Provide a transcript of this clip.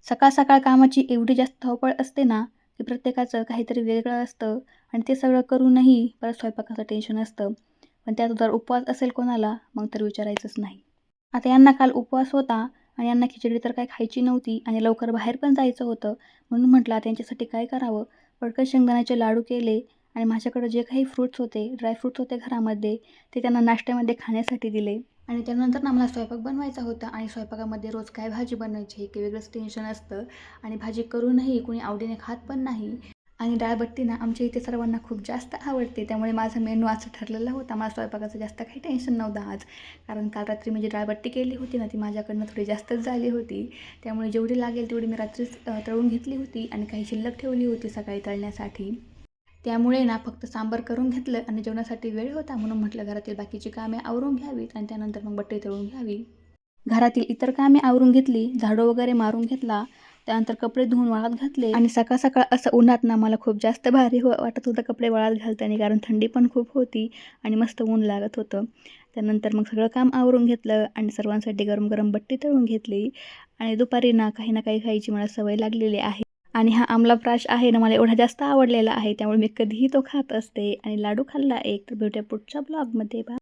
सकाळ सकाळ कामाची एवढी जास्त धावपळ असते ना, की प्रत्येकाचं काहीतरी वेगळं असतं आणि ते सगळं करूनही परत स्वयंपाकाचं टेन्शन असतं. पण त्यात जर उपवास असेल कोणाला, मग तर विचारायचंच नाही. आता यांना काल उपवास होता आणि यांना खिचडी तर काही खायची नव्हती आणि लवकर बाहेर पण जायचं होतं. म्हणून म्हटलं त्यांच्यासाठी काय करावं? पटकन शेंगदाण्याचे लाडू केले आणि माझ्याकडे जे काही फ्रुट्स होते, ड्रायफ्रुट्स होते घरामध्ये, ते त्यांना नाश्त्यामध्ये खाण्यासाठी दिले. आणि त्यानंतर ना मला स्वयंपाक बनवायचा होता आणि स्वयंपाकामध्ये रोज काय भाजी बनवायची हे काही वेगळंच टेन्शन असतं आणि भाजी करूनही कोणी आवडीने खात पण नाही. आणि डाळबट्टी ना आमच्या इथे सर्वांना खूप जास्त आवडते, त्यामुळे माझा मेनू असं ठरलेला होता. मला स्वयंपाकाचं जास्त काही टेन्शन नव्हतं आज, कारण काल रात्री मी जी डाळबट्टी केली होती ना ती माझ्याकडनं थोडी जास्तच झाली होती. त्यामुळे जेवढी लागेल तेवढी मी रात्रीच तळून घेतली होती आणि काही शिल्लक ठेवली होती सकाळी तळण्यासाठी. त्यामुळे ना फक्त सांबार करून घेतलं आणि जेवणासाठी वेळ होता म्हणून म्हटलं घरातील बाकीची कामे आवरून घ्यावीत आणि त्यानंतर मग बट्टी तळून घ्यावी. घरातील इतर कामे आवरून घेतली, झाडू वगैरे मारून घेतला, त्यानंतर कपडे धुवून वाळत घातले आणि सकाळ सकाळ असं उन्हात ना मला खूप जास्त भारी वाटत होतं कपडे वाळत घालताना, कारण थंडी पण खूप होती आणि मस्त ऊन लागत होतं. त्यानंतर मग सगळं काम आवरून घेतलं आणि सर्वांसाठी गरम गरम बट्टी तळून घेतली. आणि दुपारी ना काही खायची मला सवय लागलेली आहे आणि हा आमलाफ्राश आहे ना मला एवढा जास्त आवडलेला आहे, त्यामुळे मी कधीही तो खात असते आणि लाडू खाल्ला एक. तर भेटूया पुढच्या ब्लॉगमध्ये.